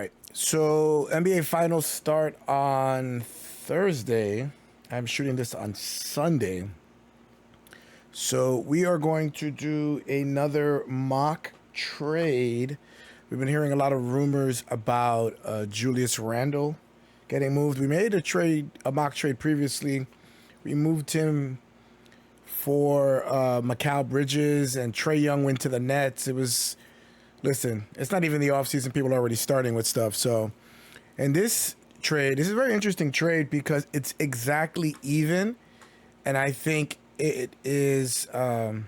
right. So NBA finals start on Thursday. I'm shooting this on Sunday. So we are going to do another mock trade. We've been hearing a lot of rumors about Julius Randle getting moved. We made a mock trade previously. We moved him for Mikal Bridges, and Trae Young went to the Nets. Listen, it's not even the offseason. People are already starting with stuff. So, and this is a very interesting trade because it's exactly even. And I think it is, I'm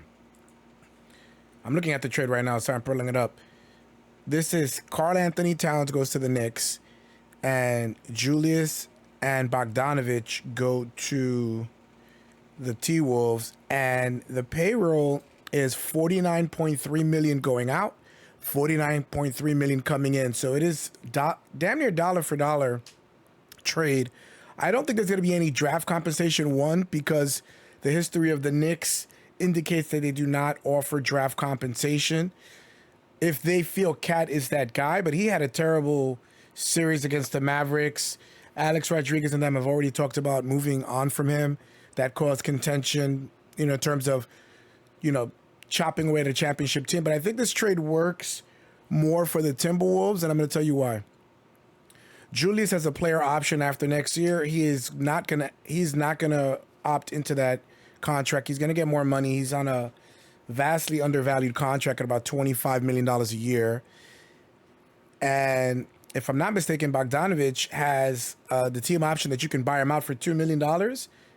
looking at the trade right now, so I'm pulling it up. This is Karl Anthony Towns goes to the Knicks, and Julius and Bogdanovich go to the T-Wolves, and the payroll is $49.3 million going out, $49.3 million coming in. So it is damn near dollar for dollar trade. I don't think there's going to be any draft compensation, one, because the history of the Knicks indicates that they do not offer draft compensation if they feel Cat is that guy. But he had a terrible series against the Mavericks. Alex Rodriguez and them have already talked about moving on from him. That caused contention, in terms of, chopping away the championship team. But I think this trade works more for the Timberwolves, and I'm going to tell you why. Julius has a player option after next year. He's not gonna opt into that contract. He's gonna get more money. He's on a vastly undervalued contract at about $25 million a year. And if I'm not mistaken, Bogdanovich has the team option that you can buy him out for $2 million,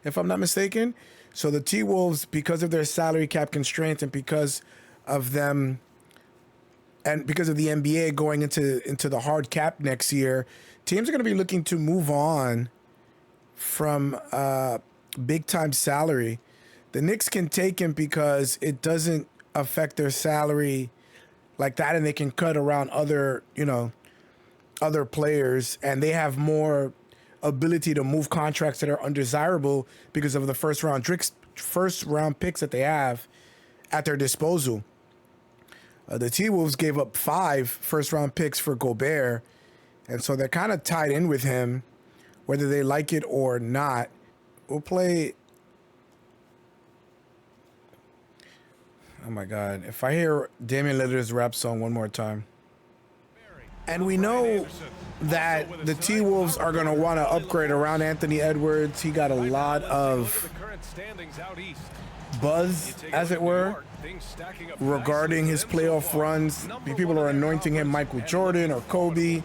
if I'm not mistaken. So the T-Wolves, because of their salary cap constraints and because of them, and because of the NBA going into the hard cap next year, teams are going to be looking to move on from big time salary. The Knicks can take him because it doesn't affect their salary like that, and they can cut around other players, and they have more ability to move contracts that are undesirable because of the first round picks that they have at their disposal. The T-Wolves gave up 5 first-round picks for Gobert, and so they're kind of tied in with him, whether they like it or not. We'll play... Oh, my God. If I hear Damian Lillard's rap song one more time. And we know that the T-Wolves are going to want to upgrade around Anthony Edwards. He got a lot of buzz, as it were, regarding his playoff runs. People are anointing him Michael Jordan or Kobe.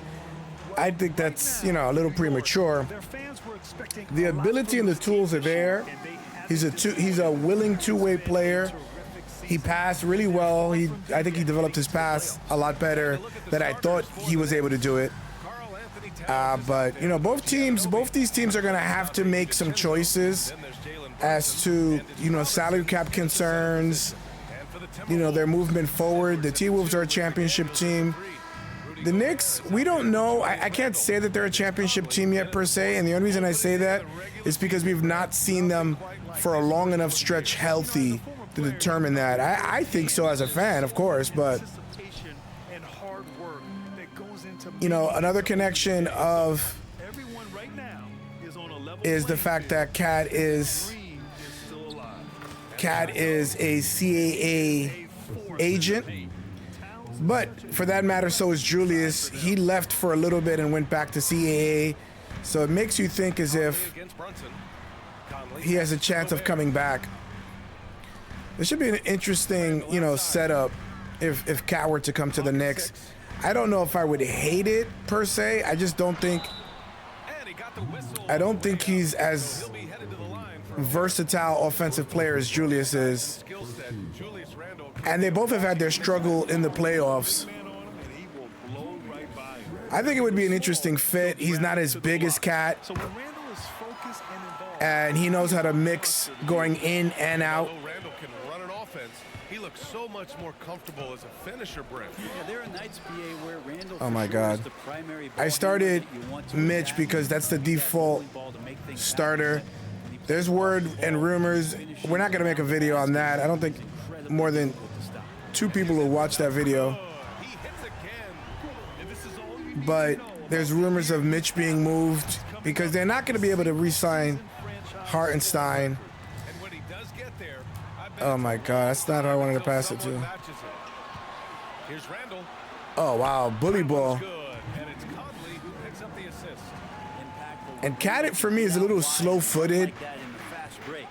I think that's, a little premature. The ability and the tools are there. He's a willing two-way player. He passed really well. I think he developed his pass a lot better than I thought he was able to do it. But both these teams are going to have to make some choices as to, salary cap concerns, their movement forward. The T-Wolves are a championship team. The Knicks, we don't know. I can't say that they're a championship team yet per se, and the only reason I say that is because we've not seen them for a long enough stretch healthy to determine that. I think so as a fan, of course, but another connection is the fact that Cat is a CAA agent, but for that matter, so is Julius. He left for a little bit and went back to CAA, so it makes you think as if he has a chance of coming back. It should be an interesting, setup if Cat were to come to the Knicks. I don't know if I would hate it per se. I just don't think he's as versatile offensive player as Julius is. And they both have had their struggle in the playoffs. I think it would be an interesting fit. He's not as big as Cat, and he knows how to mix going in and out. He looks so much more comfortable as a finisher, Brent. Yeah, there are nights, BA, where Randall oh my God. I started Mitch because that's the default starter. There's word and rumors. We're not going to make a video on that. I don't think more than 2 people will watch that video. but there's rumors of Mitch being moved because they're not going to be able to re-sign Hartenstein. And when he does get there, I bet Oh my God, that's not who I wanted to pass it someone to. matches it. Here's Randall. Oh wow, bully ball. Good. And it's Conley who picks up the assist. And Cat, for me, is a little slow-footed. Like that in the fast break.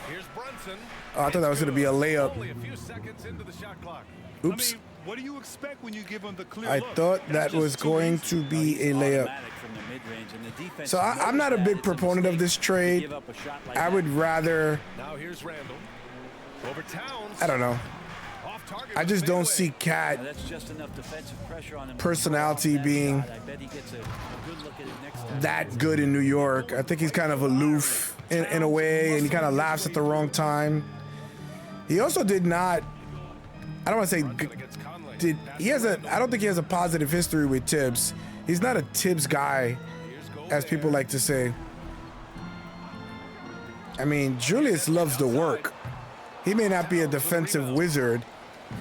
Here's Brunson. Oh, I thought that was going to be a layup. Only a few seconds into the shot clock. Oops. What do you expect when you give them the clear I look? thought That's that was just too going easy. to be a layup. Automatic from the mid-range, and the defense So I'm not a knows big that. It's a proponent of mistake this to trade. give up a shot like I that. would rather, Now here's Randall. Over Towns. I don't know. Off target I with just don't fadeaway. see Cat Now, that's just enough defensive pressure on him. personality That being shot, I bet he gets a good look at it next time. that good in New York. I think he's kind of aloof in a way, and he kind of laughs at the wrong time. He also did not, I don't want to say, Against Conley. I don't think he has a positive history with Tibbs. He's not a Tibbs guy, as people like to say. I mean, Julius loves to work. He may not be a defensive wizard.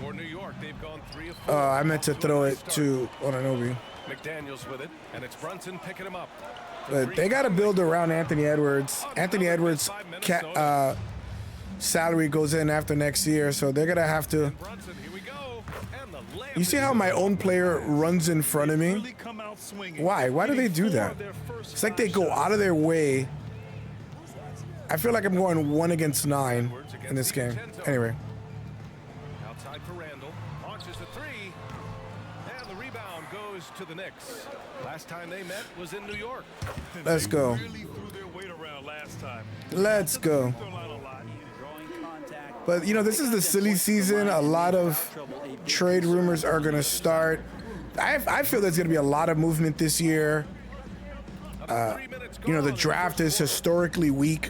For New York, they've gone 3 of 4. I meant to throw it to Onanobi. McDaniels with it, and it's Brunson picking him up. But they got to build around Anthony Edwards. Anthony Edwards' salary goes in after next year, so they're going to have to. Brunson, here we go. And the layup You see is how my good. own player runs in front of me? Really come out swinging. Why? Why do they do Hitting 4 that? of their first It's like they 5 go shots. out of their way. I feel like I'm going 1 against 9 in this game. Anyway, Outside for Randall. Launches a 3. And the rebound goes to the Knicks. Last time they met was in New York. let's go. Really threw their weight around last time. Let's go. Throw out a lot. Drawing contact. But, you know, this is the silly season. A lot of trade rumors are going to start. I feel there's going to be a lot of movement this year. You know, the draft is historically weak.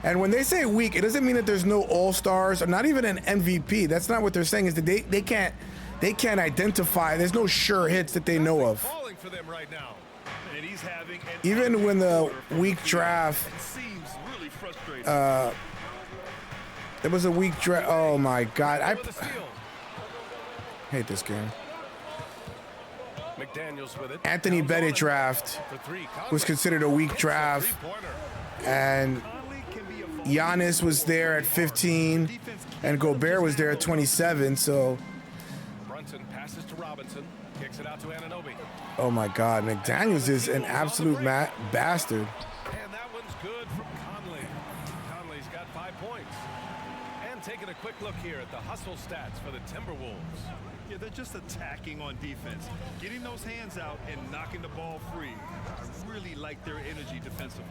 And when they say weak, it doesn't mean that there's no all-stars or not even an MVP. That's not what they're saying. Is that they can't identify. There's no sure hits that they know of. Falling for them right now. And he's having an Even when the weak draft, It seems really frustrating. it was a weak draft. Oh my God, I With a steal. hate this game. McDaniels with it. Anthony Towns Bennett on it. draft For 3. was considered a weak draft, Three-pointer. and Conley can be a ball Giannis was there at 15, and Gobert was there at 27. So, Brunson passes to Robinson. Kicks it out to Anunoby. oh my God, McDaniels is an absolute bastard. And that one's good from Conley. Conley's got 5 points. And taking a quick look here at the hustle stats for the Timberwolves. Yeah, they're just attacking on defense. Getting those hands out and knocking the ball free. I really like their energy defensively.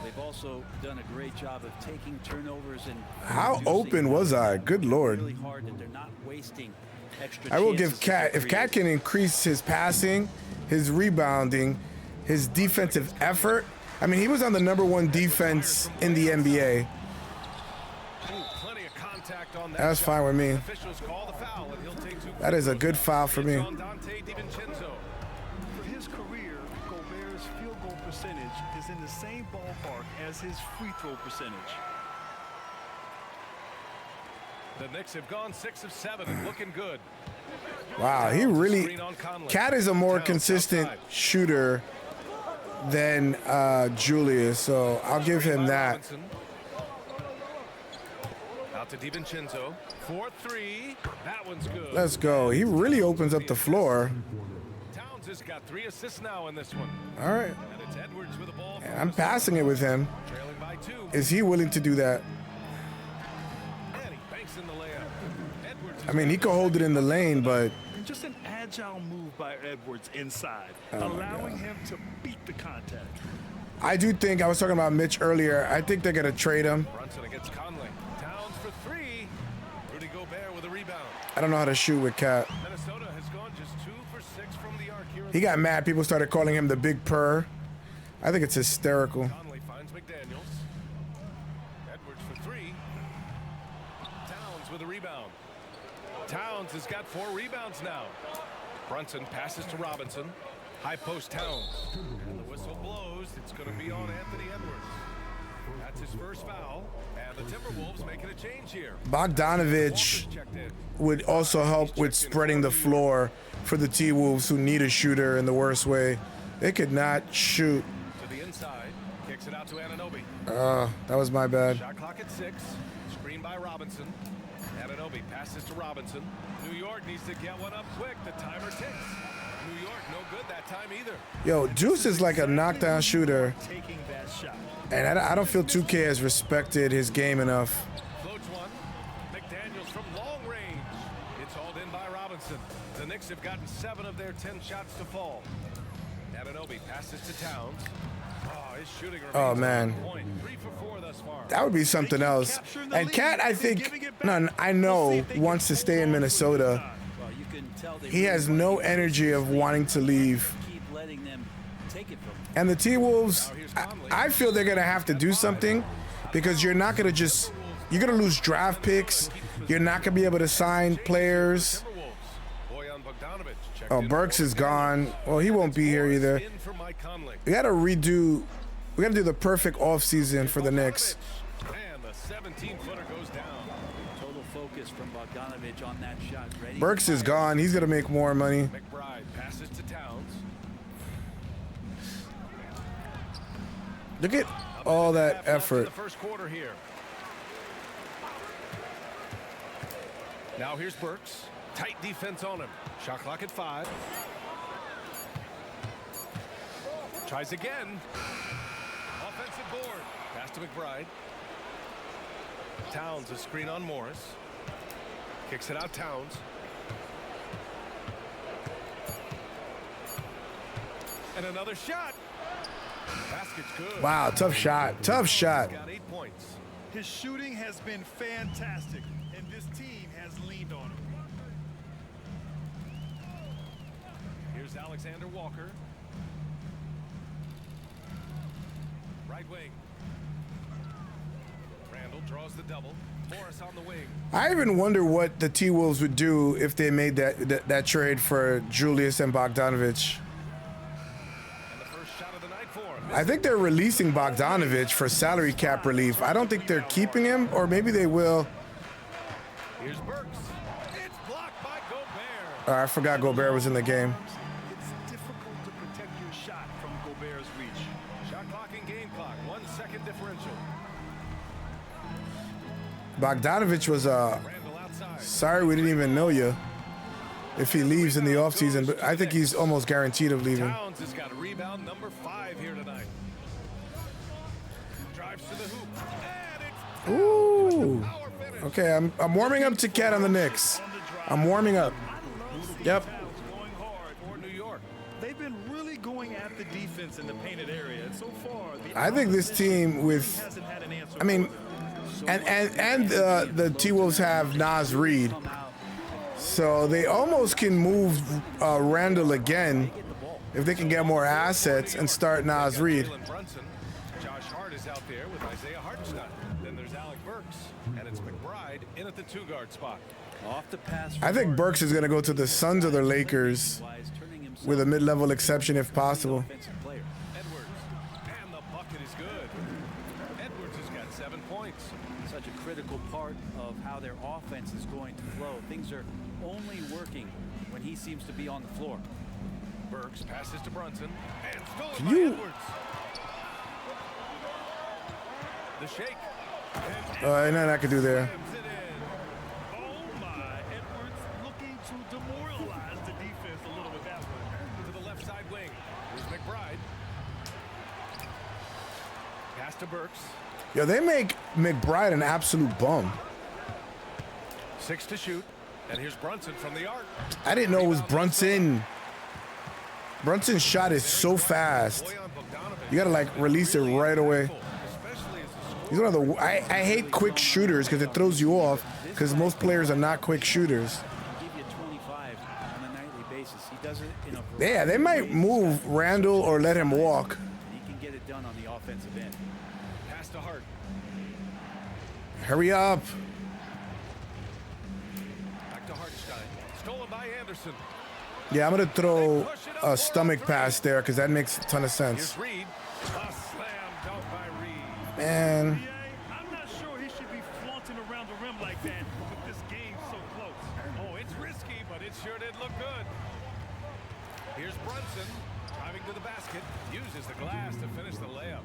They've also done a great job of taking turnovers and How reducing open was I? Good Lord. really hard that they're not wasting extra I will chances give to Cat, if create. Cat can increase his passing, his rebounding, his defensive effort. I mean, he was on the #1 defense in the NBA. Ooh, plenty of contact on that That's shot. fine with me. Officials call the foul, and he'll take 2. That is a good foul for me. It's on Dante DiVincenzo. For his career, Gobert's field goal percentage is in the same ballpark as his free throw percentage. The Knicks have gone 6 of 7 and looking good. Wow, he really. Cat is a more consistent shooter than Julius, so I'll give him that. Out to DiVincenzo. 4-3. That one's good. Let's go. He really opens up the floor. Towns has got 3 assists now in this one. All right. And it's Edwards with the ball. And I'm passing it with him. Trailing by 2. Is he willing to do that? And he banks in the layup. Edwards I mean, he could hold it in the lane, but And just an agile move by Edwards inside, Oh, my allowing God. him to beat the contact. I do think, I was talking about Mitch earlier, I think they're going to trade him. Brunson against Conley. Towns for 3. Rudy Gobert with a rebound. I don't know how to shoot with Cat. Minnesota has gone just 2 for 6 from the arc here. He got mad. People started calling him the Big Purr. I think it's hysterical. Conley finds McDaniels. Edwards for 3. Towns with a rebound. Towns has got 4 rebounds now. Brunson passes to Robinson. High post Towns. And the whistle blows. It's going to be on Anthony Edwards. That's his first foul. And the Timberwolves making a change here. Bogdanovich would also help with spreading the floor for the T-Wolves, who need a shooter in the worst way. They could not shoot. To the inside, kicks it out to Anunoby. That was my bad. Shot clock at 6. Screen by Robinson. Anunoby passes to Robinson. New York needs to get one up quick. The timer ticks. New York no good that time either. Yo, Jules is like a knockdown shooter, Taking that shot. and I don't feel 2K has respected his game enough. Floats one. McDaniels from long range. It's hauled in by Robinson. The Knicks have gotten 7 of their 10 shots to fall. Anunoby passes to Towns. Oh, his shooting remains Oh, man. on point. 3 for 4 thus far. That would be something else. And Cat, I think, I know, wants to stay in Minnesota. Well, you can tell they He has no energy of wanting to leave. keep letting them take it from him. And the T-Wolves, I feel they're going to have to do something, because you're not going to you're going to lose draft picks. You're not going to be able to sign players. Timberwolves. Bojan Bogdanović checked Oh, in. Burks is gone. Well, he won't be here either. In for Mike Conley. We got to do the perfect offseason for the Knicks. And the 17-footer goes down. Total focus from Bogdanovich on that shot. Ready? Burks is gone. He's going to make more money. McBride passes to Towns. Look at all that Half left in effort. the first quarter here. Now here's Burks. Tight defense on him. Shot clock at 5. Tries again. Offensive board. Pass to McBride. Towns, a screen on Morris. Kicks it out Towns. And another shot. Basket's good. Wow, tough shot. Tough shot. He's got 8 points. His shooting has been fantastic, and this team has leaned on him. Here's Alexander Walker. Right wing. Randall draws the double. Morris on the wing. I even wonder what the T-Wolves would do if they made that trade for Julius and Bogdanovich. And the first shot of the night for him. I think they're releasing Bogdanovich for salary cap relief. I don't think they're keeping him, or maybe they will. Here's Burks. It's blocked by Gobert. I forgot Gobert was in the game. It's difficult to protect your shot from Gobert's reach. Shot clock and game clock. 1 second differential. Bogdanovich was Randall outside. sorry we didn't even know you if he leaves in the offseason, but I think he's almost guaranteed of leaving. Towns has got a rebound number 5 here tonight. Drives to the hoop. And it's Ooh. power finish. Okay, I'm warming up to Cat on the Knicks. I'm warming up. Yep. Going hard. For New York. They've been really going at the defense in the painted area, and so far, the I think this team with, hasn't had an answer. I mean, and the T-Wolves have Nas Reed, so they almost can move Randall again if they can get more assets and start Nas Reed. Jalen Brunson. Josh Hart is out there with Isaiah Hartenstein. Then there's Alec Burks. And it's McBride in at the 2-guard spot. Off the pass. I think Burks is going to go to the Suns or the Lakers with a mid-level exception if possible. Player. Edwards. And the bucket is good. Edwards has got 7 points. Such a critical part of how their offense is going to flow. Things are only working when he seems to be on the floor. Burks passes to Brunson. And stolen Can by you- Edwards. The shake. Nothing I could do there. Slams it in. Oh my, Edwards looking to demoralize the defense a little with that one. To the left side wing. Here's McBride. Pass to Burks. Yo, they make McBride an absolute bum. 6 to shoot. And here's Brunson from the arc. I didn't know it was Brunson. Brunson's shot is so fast. Bojan Bogdanović. You gotta like release it right away. Especially as a scorer. He's one of the. I hate quick shooters because it throws you off. Because most players are not quick shooters. Give you 25 on a nightly basis. He does it in a Yeah, they might move Randall or let him walk. He can get it done on the offensive end. Pass to Hart. Hurry up. Back to Hartenstein. Stolen by Anderson. Yeah, I'm gonna throw a stomach pass there because that makes a ton of sense. Here's Reed. A slam dunk by Reed. Man. I'm not sure he should be flaunting around the rim like that with this game so close. Oh, it's risky, but it sure did look good. Here's Brunson driving to the basket. Uses the glass to finish the layup.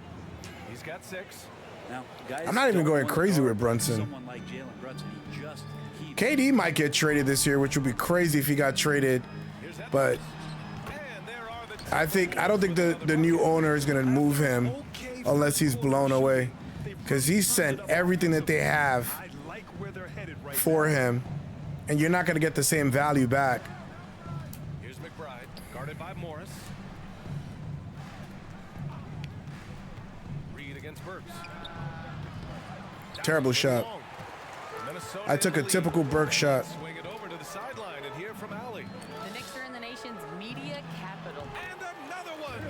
He's got 6. Now, guys, I'm not even don't going want to crazy guard with Brunson. Someone like Jalen Brunson, he just keeps KD might get traded this year, which would be crazy if he got traded. But I don't think the new owner is going to move him unless he's blown away, because he sent everything that they have I like where they're headed right for him, and you're not going to get the same value back. Here's McBride, guarded by Morris. Reed against Burks. Terrible shot. Minnesota I took in a the lead. typical Burke shot. Swing it over to the sideline and hear from Alley. The Knicks are in the nation's media capital. And another one.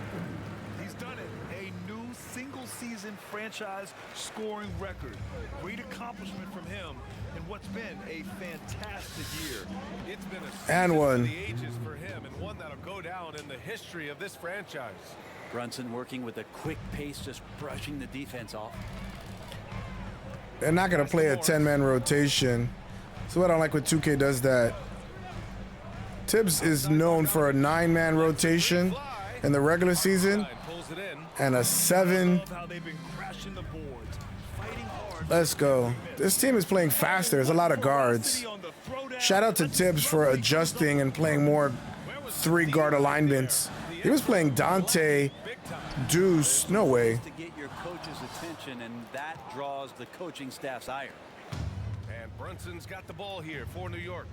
He's done it. A new single-season franchise scoring record. Great accomplishment from him in what's been a fantastic year. It's been a And season one. for the ages for him, and one that'll go down in the history of this franchise. Brunson working with a quick pace, just brushing the defense off. They're not going to play a 10-man rotation. So I don't like when 2K does that. Tibbs is known for a 9-man rotation in the regular season Pulls it in. and a 7. Love how they've been crashing the boards, fighting hard. Let's go. This team is playing faster. There's a lot of guards. On the throwdown. Shout out to Tibbs for adjusting and playing more 3-guard alignments. He was playing Dante, Deuce. No way. To get your coach's attention, and that draws the coaching staff's ire. And Brunson's got the ball here for New York.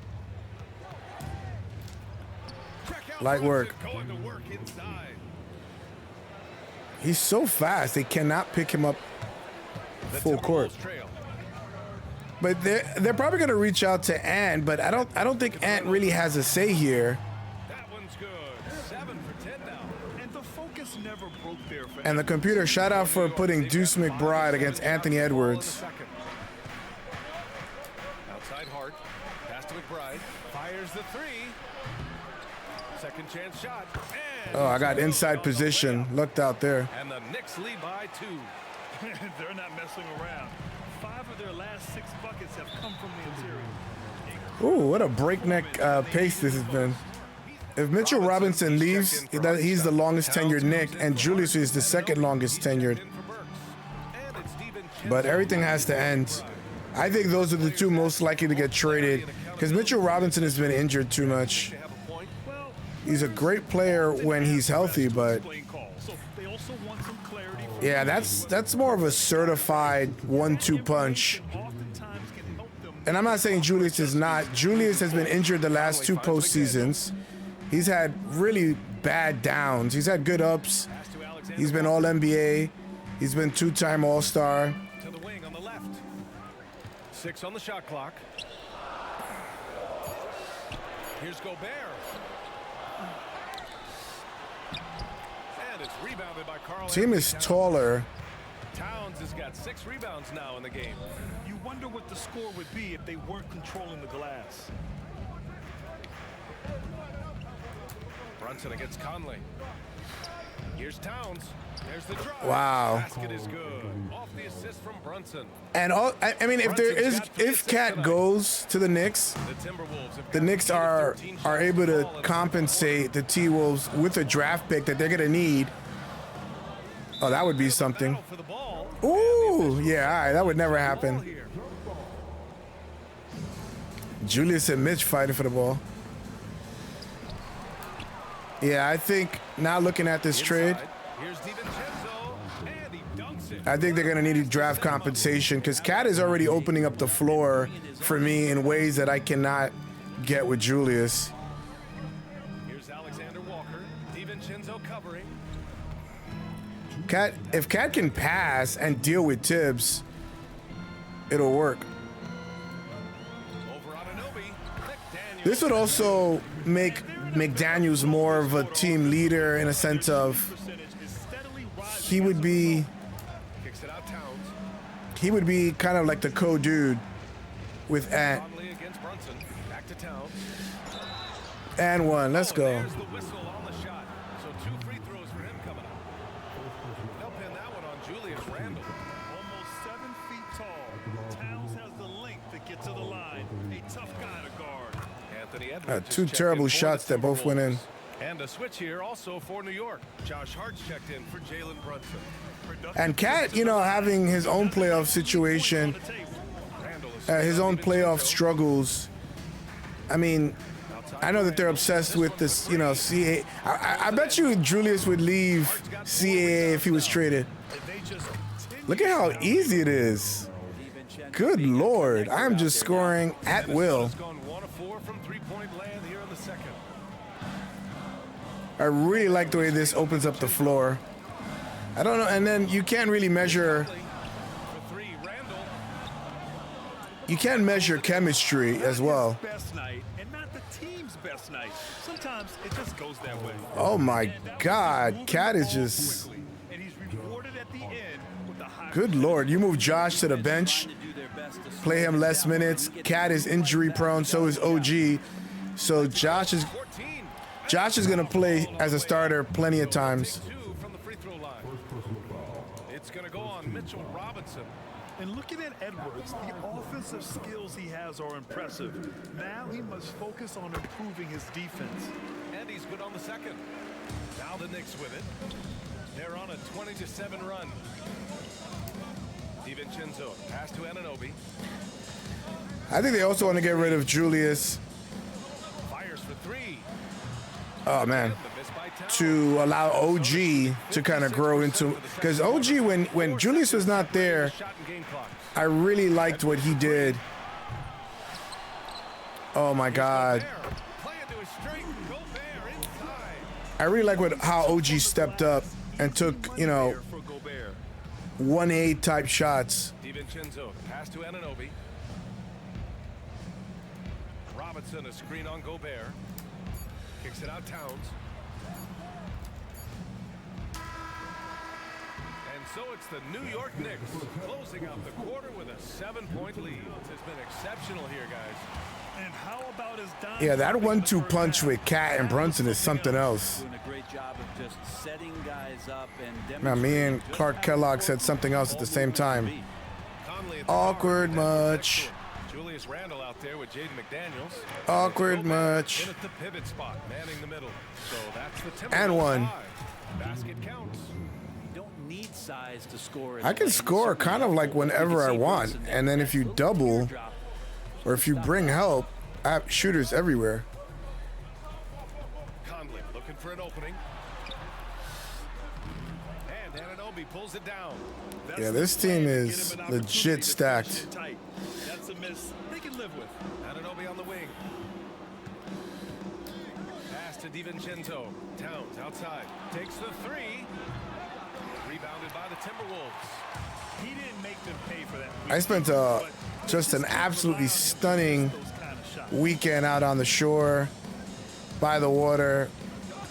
Crack out Light work. Brunson going to work inside. He's so fast. They cannot pick him up The full court. Timberwolves trail. But they're probably going to reach out to Ant, but I don't think Ant really has a say here. That one's good. 7 for 10 now. And the focus never broke there for And the computer, shout out for putting Deuce McBride against Anthony Edwards. Outside Hart. Pass to McBride. Fires the 3. Second chance shot. And Oh, I got inside position. Looked out there. And the Knicks lead by 2. They're not messing around. 5 of their last 6 buckets have come from the interior. Ooh, what a breakneck pace this has been. If Mitchell Robinson leaves, he's the longest tenured Knick, and Julius is the second longest tenured. But everything has to end. I think those are the two most likely to get traded, because Mitchell Robinson has been injured too much. He's a great player when he's healthy, but Playing call. So they also want some clarity from yeah, that's more of a certified 1-2 punch. oftentimes can help them. And I'm not saying Julius is not. Julius has been injured the last 2 postseasons. He's had really bad downs. He's had good ups. He's been all NBA. He's been 2-time All-Star. To the wing on the left. 6 on the shot clock. Here's Gobert. And it's rebounded by Karl. Team is taller. Towns has got 6 rebounds now in the game. You wonder what the score would be if they weren't controlling the glass. Brunson against Conley. Here's Towns. There's the drive. Wow. Basket is good. Off the assist from Brunson. And I mean, if Cat goes to the Knicks, The Timberwolves have the got Knicks 13 are shots able to to fall in the compensate the T-Wolves with a draft pick that they're gonna need. Oh, that would be something. battle for the ball. Ooh, yeah, all right, that would never Ball happen. here. Julius and Mitch fighting for the ball. Yeah, I think now looking at this trade, Inside. Here's DiVincenzo, and he dunks it. I think they're gonna need draft compensation because Cat is already opening up the floor for me in ways that I cannot get with Julius. Here's Alexander Walker. DiVincenzo covering. Cat, if Cat can pass and deal with Tibbs, it'll work. Over on Anunoby. McDaniel. This would also make McDaniels more of a team leader in a sense of Percentage is steadily rising. he would be Kicks it out Towns. kind of like the co-dude with Ant. Conley against Brunson. Back to Towns. And one, let's go. There's the whistle on the shot. So 2 free throws for him coming up. They'll pin that one on Julius Randle. kind of guard. Anthony Edwards Two has checked terrible in for shots the that both went in. Timberwolves. And a switch here also for New York. Josh Hart's checked in for Jalen Brunson. And Cat, you know, having his own playoff situation, Randall is his own playoff struggles. I mean, I know that they're obsessed with this, you know, CAA. I bet you Julius would leave CAA if he was traded. Look at how easy it is. Good Lord. I'm just scoring at will. Minnesota's gone 1 of 4 from three-point land here in the second. I really like the way this opens up the floor. I don't know, and then you can't really measure, For three, Randall. you can measure chemistry as well. Best night, and not the team's best night. Sometimes it just goes that way. Oh my God, Cat is just, And he's rewarded at the end with a high. good Lord. You move Josh to the bench, play him less minutes. Cat is injury prone, so is OG. So Josh is 14. gonna play as a starter plenty of times. 2 from the free throw line. It's going to go on Mitchell Robinson. And looking at Edwards, the offensive skills he has are impressive. Now he must focus on improving his defense. And he's good on the second. Now the Knicks with it. They're on a 20-7 run. DiVincenzo, pass to Anunoby. I think they also want to get rid of Julius. Fires for three. Oh man. The miss by Towns. To allow OG to kind of grow into, because OG, when Julius was not there, Shot and game clock. I really liked what he did. Oh my God. Play into a straight. Gobert inside. I really like how OG stepped up and took, you know, For Gobert. 1A type shots. DiVincenzo, pass to Anunoby. Robinson, a screen on Gobert. Kicks it out Towns. And so it's the New York Knicks closing out the quarter with a 7-point lead. This has been exceptional here, guys. And how about his dime? Yeah, that 1-2 punch with Cat and Brunson is something else. Doing a great job of just setting guys up and Man, me and demonstrating Clark just how Kellogg said important something else at the same time. Conley at the Awkward guard. much. Julius Randle out there with Jaden McDaniels. Awkward much. In at the pivot spot, manning the middle. So that's the And Timberwolves one. 5. Basket counts. You don't need size to score. I can score kind of like whenever I want. And then if you double or if you bring help, I have shooters everywhere. Conley looking for an opening. And Anunoby pulls it down. Yeah, this team is legit stacked. That's a miss they can live with. Anunoby on the wing. Pass to DiVincenzo. Towns outside. Takes the three. Rebounded by the Timberwolves. He didn't make them pay for that. I spent just an absolutely stunning Those kind of shots. weekend out on the shore, by the water.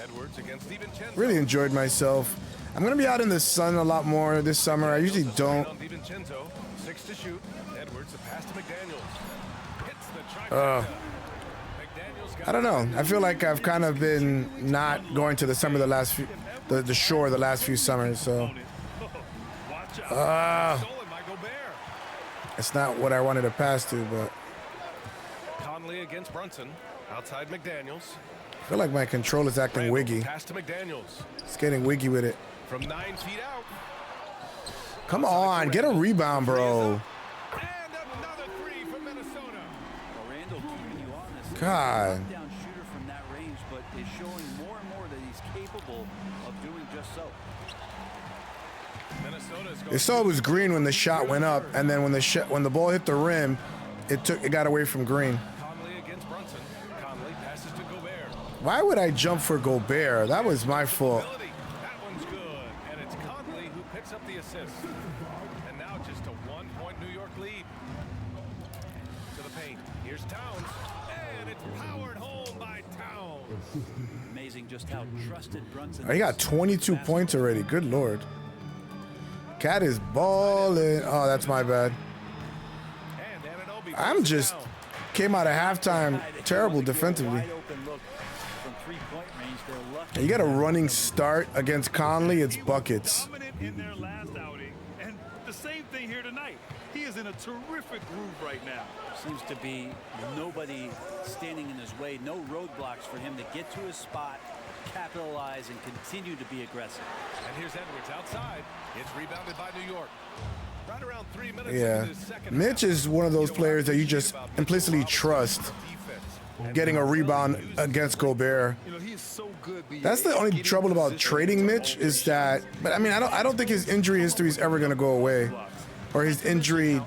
Edwards against DiVincenzo. Really enjoyed myself. I'm gonna be out in the sun a lot more this summer. I usually don't. On DiVincenzo. 6 to shoot. Edwards a pass to McDaniels. Hits the trifecta. McDaniels got I don't know. I feel like I've kind of been not going to the summer the shore the last few summers, so Watch out. stolen by Gobert. it's not what I wanted to pass to, but Conley against Brunson. Outside McDaniels. I feel like my controller's acting Randle, wiggy. Pass to McDaniels. It's getting wiggy with it. From 9 feet out. Come on, get a rebound, bro. And another three from Minnesota. Well, Randall keeping you honest. God. Knockdown shooter from that range, but is showing more and more that he's capable of doing just so. Minnesota's They saw it was green when the shot went up, and then when the ball hit the rim, it got away from green. Conley against Brunson. Conley passes to Gobert. Why would I jump for Gobert? That was my fault. Ability. That one's good. And it's Conley who picks up the assist. And now just a 1-point New York lead. To the paint. Here's Towns. And it's powered home by Towns. Amazing just how trusted Brunson Oh, he got is. 22 points already. Good Lord. Cat is balling. Oh, that's my bad. And Anunoby I'm pulls it just down. came out of halftime terrible defensively. Wide open look from three-point range. They're lucky. You get a running start against Conley, it's buckets. Dominant in their last outing, and the same thing here tonight. He is in a terrific groove right now. Seems to be nobody standing in his way, no roadblocks for him to get to his spot, capitalize, and continue to be aggressive. And here's Edwards outside. It's rebounded by New York. Right around 3 minutes Yeah. into the second Mitch half. is one of those players that you just implicitly trust getting a rebound against Gobert. You know, he is so good. That's the only trouble about trading Mitch is that, but I mean, I don't think his injury history is ever going to go away, or his injury.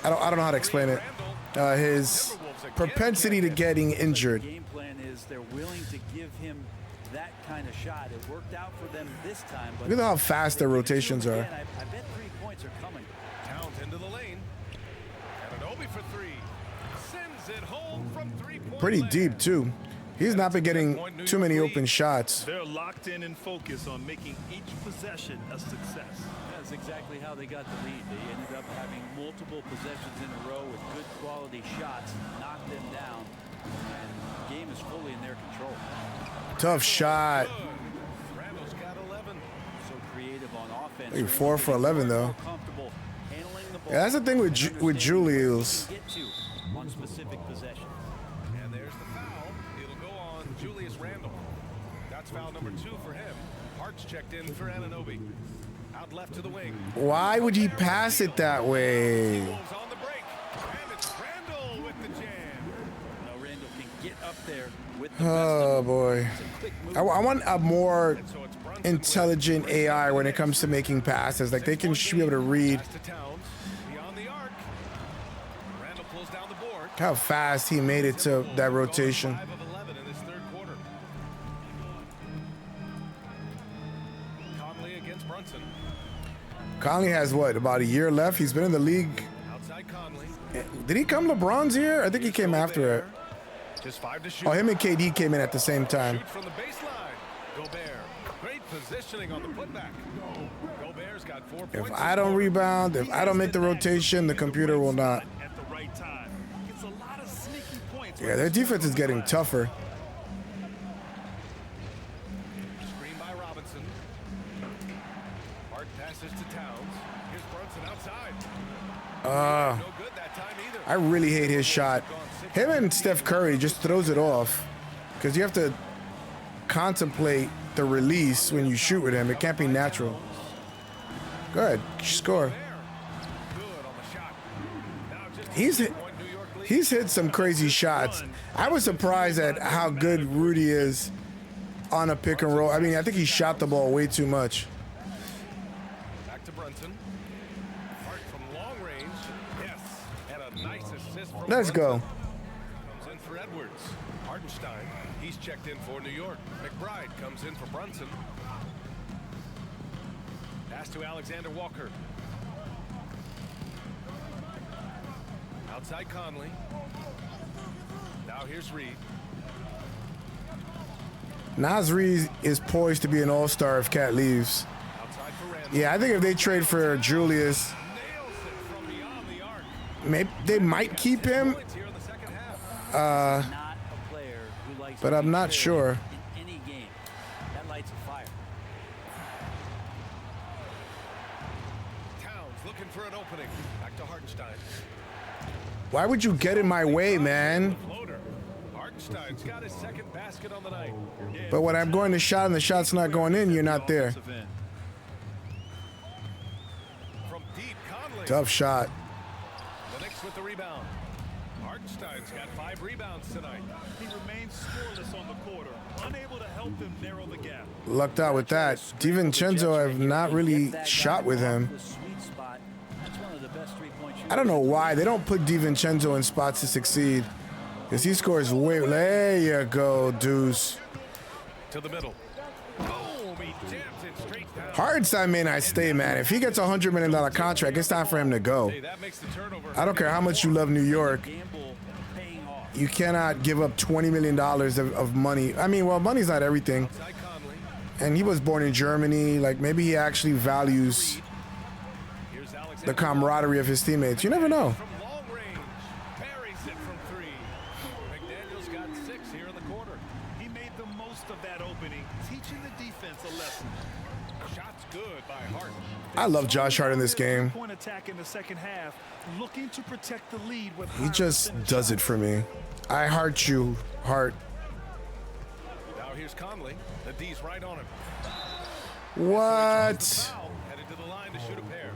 I don't know how to explain it. His propensity to getting injured. Game plan is they're willing to give him that kind of shot. It worked out for them this time. But Look at how fast their rotations are. again, I bet 3 points are coming. Towns into the lane. And an Obi for three. Sends it home from 3-point Pretty land. deep too. He's not been getting too many open shots. They're locked in and focused on making each possession a success. That's exactly how they got the lead. They ended up having multiple possessions in a row with good quality shots, knocked them down, and the game is fully in their control. Tough shot. Randall's got 11. So creative on offense. Maybe 4 for 11 though. Comfortable handling the ball. Yeah, that's the thing with with Jules. Get to on specific possessions. And there's the foul. It'll go on Julius Randle. That's foul number 2 for him. Hart's checked in for Anunoby. Out left to the wing. Why would he pass it that way? Wolves on the break. And it's Randle with the jam. Now Randall can get up there with the Oh boy. best of them. Quick move. I want a more So it's Brunson intelligent AI when it comes to making passes. Like they should be able to read pass to Towns. Beyond the arc. Randall pulls down the board. how fast he made it to that rotation. 5 of 11 in his third quarter. Conley against Brunson. Conley has what, about a year left? He's been in the league. Outside Conley. Did he come LeBron's year? I think he came after it. Just 5 to shoot. Oh, him and KD came in at the same time. Shoot from the baseline. Gobert. Great positioning on the putback. Gobert's got 4 points. If I don't rebound, if I don't make the rotation, the computer will not. At the right time. Gets a lot of sneaky points. Yeah, their defense is getting tougher. Screen by Robinson. Hart passes to Towns. Here's Brunson outside. No good that time either. I really hate his shot. Him and Steph Curry just throws it off because you have to contemplate the release when you shoot with him. It can't be natural. Go ahead, score. There. Good on the shot. Now just He's hit, one New York lead. he's hit some crazy shots. I was surprised at how good Rudy is on a pick and roll. I mean, I think he shot the ball way too much. Back to Brunson. Hart from long range. Yes. And a nice assist from Let's go. Brunson. Comes in for Edwards. Hartenstein. He's checked in for New York. McBride comes in for Brunson. Pass to Alexander Walker. Outside Conley. Now here's Reed. Naz Reid is poised to be an all-star if Cat leaves. Outside for Randall. Yeah, I think if they trade for Julius, Nails it from beyond the arc. maybe they might keep him, Points here in the second half. Not a player who likes but to I'm be not fair sure. in any game. That lights a fire. Towns looking for an opening. Back to Hartenstein. Why would you get in my way, man? Floater. Hartenstein's got his second basket on the night. But when I'm going to shot and the shot's not going in, you're not there. From deep, Conley. Tough shot. The Knicks with the rebound. Hartenstein's got 5 rebounds tonight. He remains scoreless on the quarter, unable to help them narrow the gap. Lucked out with that. DiVincenzo have not really shot with him. The sweet spot. That's one of the best three-point shooters. I don't know why they don't put DiVincenzo in spots to succeed. Because he scores way. There you go, Deuce. To the middle. Boom! He jams it straight down. Hartenstein may not stay, man. If he gets a $100 million contract, it's time for him to go. Hey, that makes the turnover. I don't care how much you love New York. Gamble paying off. You cannot give up $20 million of money. I mean, well, money's not everything. Outside Conley. And he was born in Germany. Like, maybe he actually values Here's Alexander the camaraderie of his teammates. You never know. from long range. Parries it from 3. McDaniel's got 6 here in the quarter. He made the most of that opening, teaching the defense a lesson. Shot's good by Hart. I love Josh Hart in this game. Point attack in the second half, looking to protect the lead with He just does it for me. I heart you, Hart. Now here's Conley. The D's right on him. What? Foul, headed to the line to shoot a pair.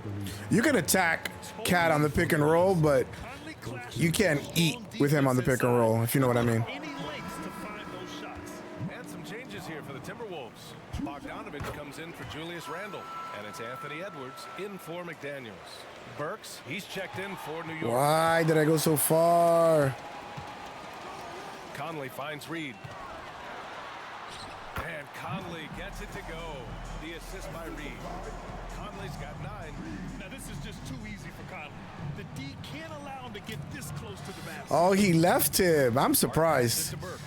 You can attack Cat on the pick and roll, but you can't eat with him on the pick and roll, if you know what I mean. Any lengths to find those shots. And some changes here for the Timberwolves. Bogdanovich comes in for Julius Randle. And it's Anthony Edwards in for McDaniels. Burks, he's checked in for New York. Why did I go so far? Conley finds Reed. And Conley gets it to go. The assist by Reed. Conley's got 9. Now this is just too easy for Conley. The D can't allow him to get this close to the basket. Oh, he left him. I'm surprised. To Burks.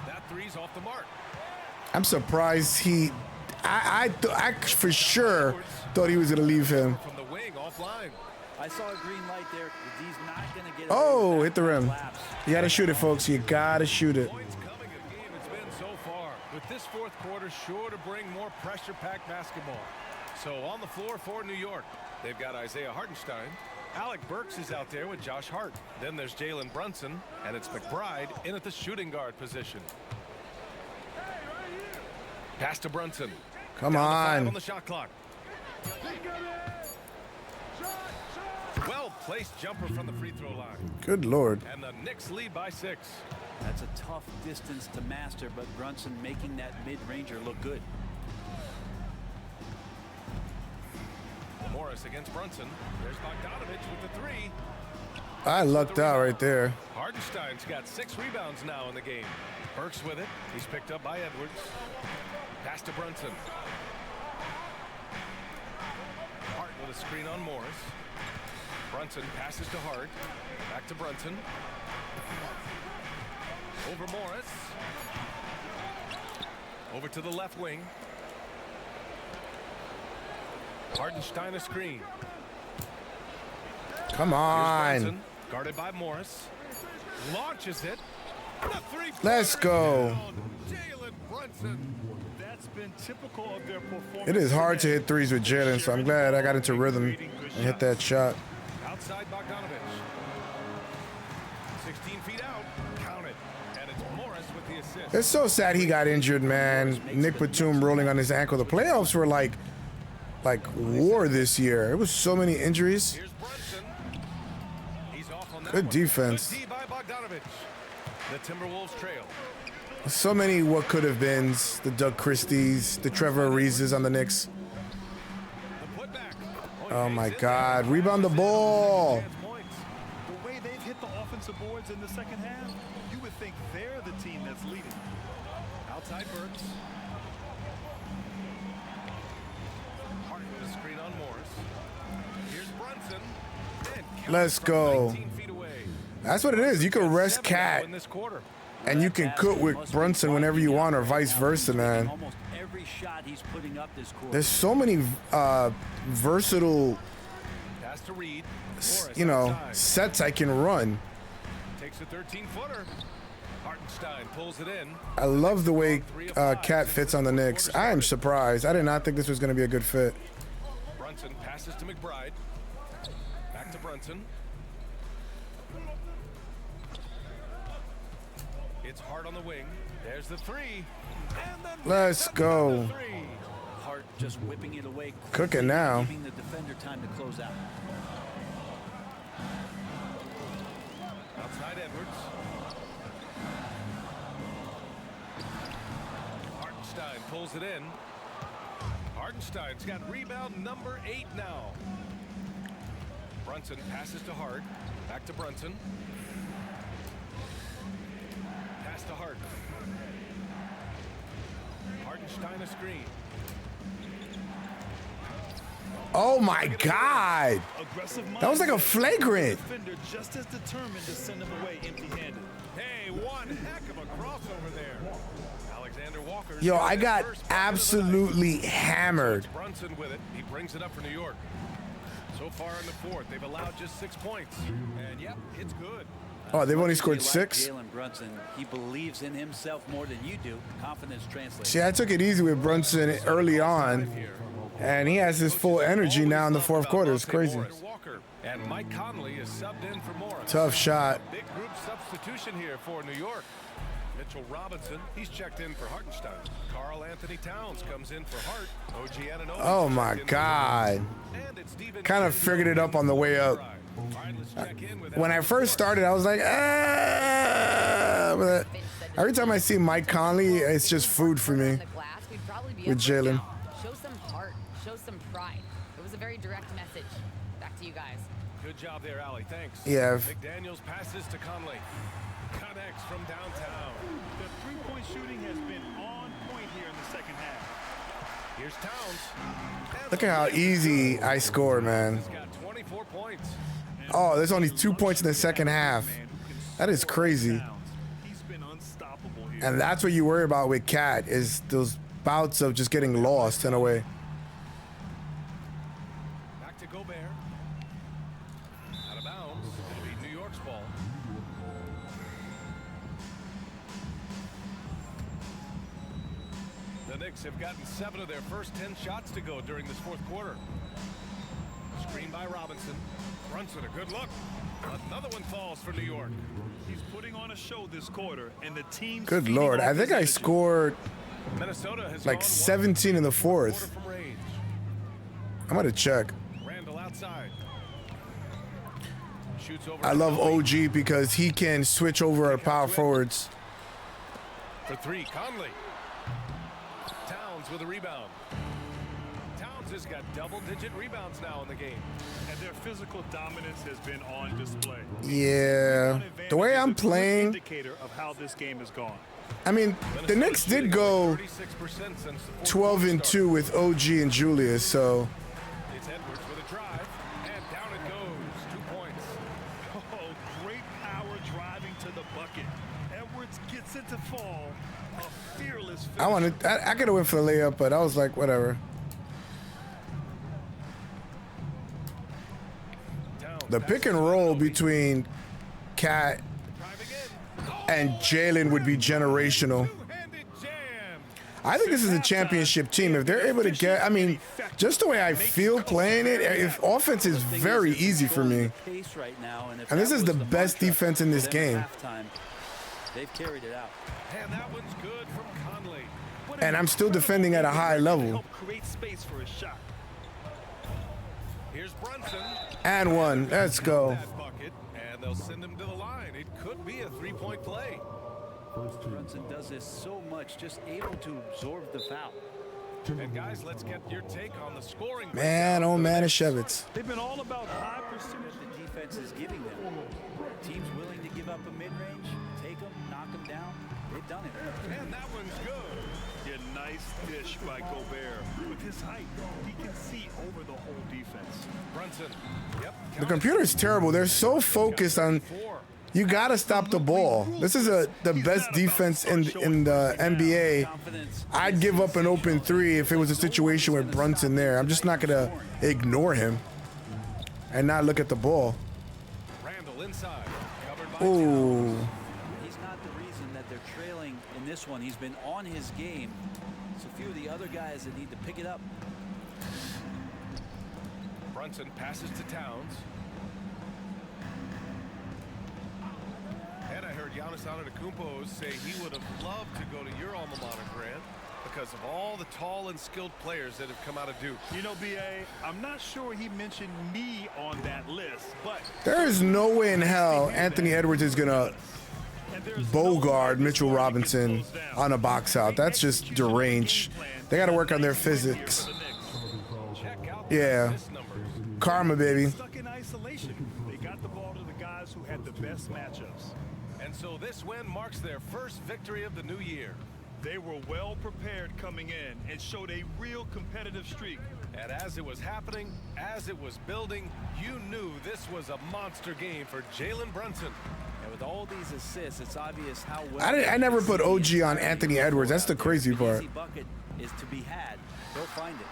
That three's off the mark. I'm surprised he. I for sure thought he was gonna leave him. From the wing, offline. I saw a green light there. The D's not going to get it. Oh, hit the rim. You gotta shoot it, folks. You gotta shoot it. Points coming of the game it's been so far. With this fourth quarter sure to bring more pressure-packed basketball. So on the floor for New York, they've got Isaiah Hartenstein. Alec Burks is out there with Josh Hart. Then there's Jalen Brunson, and it's McBride in at the shooting guard position. Pass to Brunson. Come Down to 5 on. on the shot clock. Well-placed jumper from the free throw line. Good Lord. And the Knicks lead by 6. That's a tough distance to master, but Brunson making that mid-ranger look good. Morris against Brunson. There's Bogdanovich with the 3. I lucked out right there. Hartenstein's got 6 rebounds now in the game. Burks with it. He's picked up by Edwards. Pass to Brunson. Hart with a screen on Morris. Brunson passes to Hart. Back to Brunson. Over Morris. Over to the left wing. Hartenstein a screen. Come Here's on. Brunson, guarded by Morris. Launches it. The three-pointer Let's go. down. Jalen Brunson. That's been typical of their performance. It is hard to today. hit threes with Jalen, so I'm glad I got into rhythm and hit that shot. Outside Bogdanovich. 16 feet out. Count it. And it's Morris with the assist. It's so sad he got injured, man. Nick Batum rolling on his ankle. The playoffs were like war this year. It was so many injuries. Here's Brunson. He's off on that Good one. defense. Good D by Bogdanovich. The Timberwolves trail. So many what could have beens. The Doug Christies, the Trevor Arises on the Knicks. The putback. Oh my God. Rebound the ball. Points. The way they've hit the offensive boards in the second half, you would think they're the team that's leading. Outside Burks. Hart with a screen on Morris. Here's Brunson. And counts Let's from go. 19 feet away. That's what it is. You can rest 7 now Cat in this quarter. and you can cook with Brunson whenever you want, or vice versa, man. Almost every shot he's putting up this quarter. There's so many versatile, Pass to Reed. Morris you know, outside. sets I can run. Takes a 13-footer. Hartenstein pulls it in. I love the way Cat fits on the Knicks. I am surprised. I did not think this was going to be a good fit. Brunson passes to McBride. Back to Brunson. It's Hart on the wing. There's the 3. And then Let's go. 3. Hart just whipping it away. Cooking quickly, now. Giving the defender time to close out. Outside Edwards. Hartenstein pulls it in. Hartenstein's got rebound number 8 now. Brunson passes to Hart. Back to Brunson. Pass to Hart. Hartenstein a screen. Oh my God. Aggressive That was like a mindset. flagrant. Defender just as determined to send him away empty-handed. Hey, one heck of a crossover there. Alexander Walker. Yo, I got absolutely hammered. Brunson with it. He brings it up for New York. So far in the fourth, they've allowed just 6 points. And yep, it's good. Oh, they've only As much scored as you like 6? Jalen Brunson, he believes in himself more than you do. Confidence translates. See, I took it easy with Brunson early on, and he has his full energy now in the fourth quarter. It's crazy. And Mike Conley is subbed in for Morris. Tough shot. Big group substitution here for New York. Mitchell Robinson, he's checked in for Hartenstein. Karl Anthony Towns comes in for Hart. OG Anunoby. Oh my God. Kind of figured it up on the way up. When I first started, I was like, ah. But every time I see Mike Conley, it's just food for me with Jalen. Show some heart. Show some pride. It was a very direct message. Back to you guys. Good job there, Allie. Thanks. Yeah. McDaniels passes to Conley. Connects from downtown. The three-point shooting has been on point here in the second half. Here's Towns. Look at how easy I score, man. He's got 24 points. Oh, there's only 2 points in the second half. That is crazy. He's been unstoppable here. And that's what you worry about with Cat, is those bouts of just getting lost in a way. Back to Gobert. Out of bounds. It'll be New York's ball. The Knicks have gotten 7 of their first 10 shots to go during this fourth quarter. Screen by Robinson. Brunson, a good look. Another one falls for New York. He's putting on a show this quarter, and the team. Good Lord. I think I scored Minnesota has like gone 17 in the fourth. from range. I'm going to check. Randall outside. Shoots over I to love Conley. OG because he can switch over at power forwards. For 3, Conley. Towns with a rebound. Towns has got double-digit rebounds now in the game. And their physical dominance has been on display. Yeah. The way I'm playing, Indicator of how this game has gone. I mean, the Knicks did go 12-2 with OG and Julius, so It's Edwards with a drive, and down it goes. 2 points. Oh, great power driving to the bucket. Edwards gets it to fall. A fearless finish. I could have went for the layup, but I was like, whatever. Towns The pick and roll between Cat drive again. and Jalen would be generational. Two-handed jam. I think this is a championship team. If they're able to get, I mean, just the way I feel playing it, if offense is very easy for me. Pace right now, and And this is the best defense in this game. They've carried it out. And that one's good from Conley. And I'm still defending at a high level. Help create space for a shot. Here's Brunson. And one. Let's go. That bucket, and they'll send him to the line. It could be a three-point play. Brunson does this so much, just able to absorb the foul. And guys, let's get your take on the scoring. Man, oh man, Shevitz. They've been all about high percentage. The defense is giving them. Teams willing to give up a mid-range, take them, knock them down. They've done it. And that one's good. Yeah, nice dish by Gobert. With his height, he can see over the whole defense. Brunson. Yep. The computer's terrible. They're so focused on, you gotta stop the ball. This is the best defense in the NBA. I'd give up an open 3 if it was a situation with Brunson there. I'm just not gonna ignore him and not look at the ball. Randall inside. Covered by Ooh. He's not the reason that they're trailing in this one. He's been on his game. It's a few of the other guys that need to pick it up. Brunson passes to Towns. And I heard Giannis Antetokounmpo say he would have loved to go to your alma mater, Grant, because of all the tall and skilled players that have come out of Duke. You know, B.A., I'm not sure he mentioned me on that list, but There is no way in hell Anthony Edwards is gonna bogard Mitchell Robinson on a box out. That's just deranged. They gotta work on their physics. Check out Yeah. assist numbers. Karma, baby. stuck in isolation. They got the ball to the guys who had the best matchups. And so this win marks their first victory of the new year. They were well prepared coming in and showed a real competitive streak. And as it was happening, as it was building, you knew this was a monster game for Jalen Brunson. And with all these assists, it's obvious how well. I never put OG on Anthony Edwards. That's the crazy part. Easy bucket is to be had. They'll find it.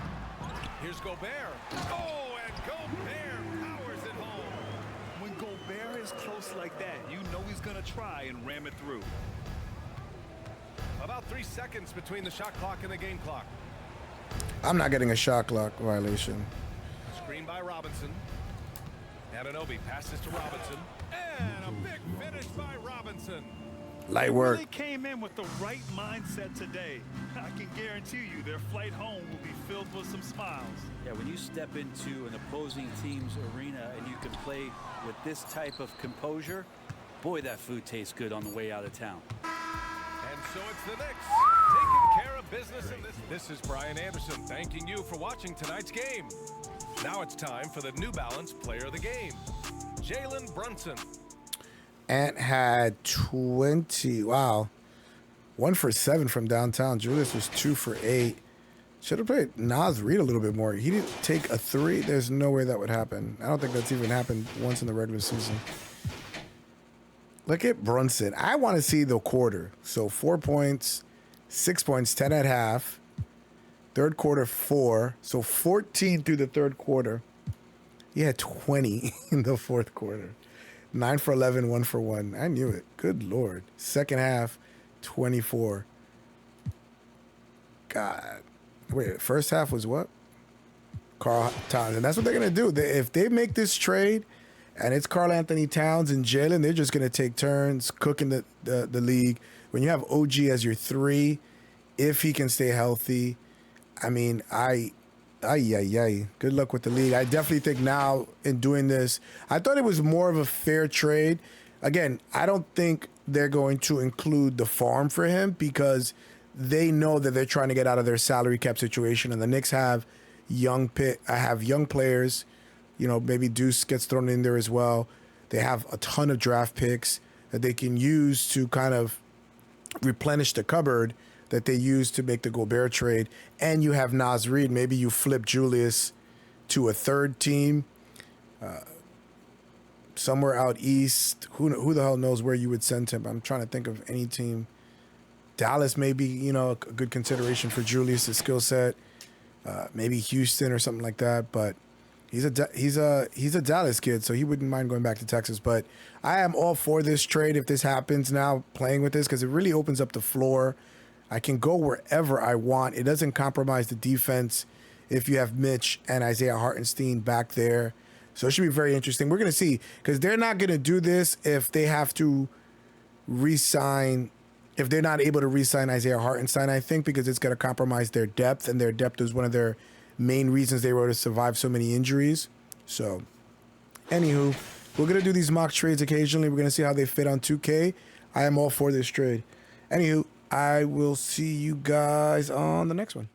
Here's Gobert. Oh, and Gobert powers it home. When Gobert is this close like that, you know he's going to try and ram it through. About 3 seconds between the shot clock and the game clock. I'm not getting a shot clock violation. Screen by Robinson. Anunoby passes to Robinson. And a big finish by Robinson. Light They work. really came in with the right mindset today. I can guarantee you their flight home will be filled with some smiles. Yeah, when you step into an opposing team's arena and you can play with this type of composure, boy, that food tastes good on the way out of town. And so it's the Knicks taking care of business in this. This is Brian Anderson thanking you for watching tonight's game. Now it's time for the New Balance Player of the Game, Jalen Brunson. Ant had 20. Wow. 1 for 7 from downtown. Julius was 2 for 8. Should have played Nas Reed a little bit more. He didn't take a 3. There's no way that would happen. I don't think that's even happened once in the regular season. Look at Brunson. I want to see the quarter. So 4 points, 6 points, 10 at half. Third quarter, 4. So 14 through the third quarter. He had 20 in the fourth quarter. 9 for 11, 1 for 1. I knew it. Good Lord. Second half, 24. God. Wait, first half was what? Karl Towns. And that's what they're going to do. If they make this trade and it's Karl Anthony Towns and Jalen, they're just going to take turns cooking the league. When you have OG as your 3, if he can stay healthy, I mean, good luck with the league. I definitely think now in doing this, I thought it was more of a fair trade. Again, I don't think they're going to include the farm for him because they know that they're trying to get out of their salary cap situation, and the Knicks have young players. You know, maybe Deuce gets thrown in there as well. They have a ton of draft picks that they can use to kind of replenish the cupboard that they used to make the Gobert trade. And you have Nas Reed. Maybe you flip Julius to a third team somewhere out east. Who the hell knows where you would send him? I'm trying to think of any team. Dallas maybe, you know, a good consideration for Julius' skill set. Maybe Houston or something like that. But he's a Dallas kid, so he wouldn't mind going back to Texas. But I am all for this trade if this happens now, playing with this, because it really opens up the floor. I can go wherever I want. It doesn't compromise the defense if you have Mitch and Isaiah Hartenstein back there. So it should be very interesting. We're going to see, because they're not going to do this if they have to re-sign, if they're not able to re-sign Isaiah Hartenstein, I think, because it's going to compromise their depth, and their depth is one of their main reasons they were able to survive so many injuries. So, anywho, we're going to do these mock trades occasionally. We're going to see how they fit on 2K. I am all for this trade. Anywho, I will see you guys on the next one.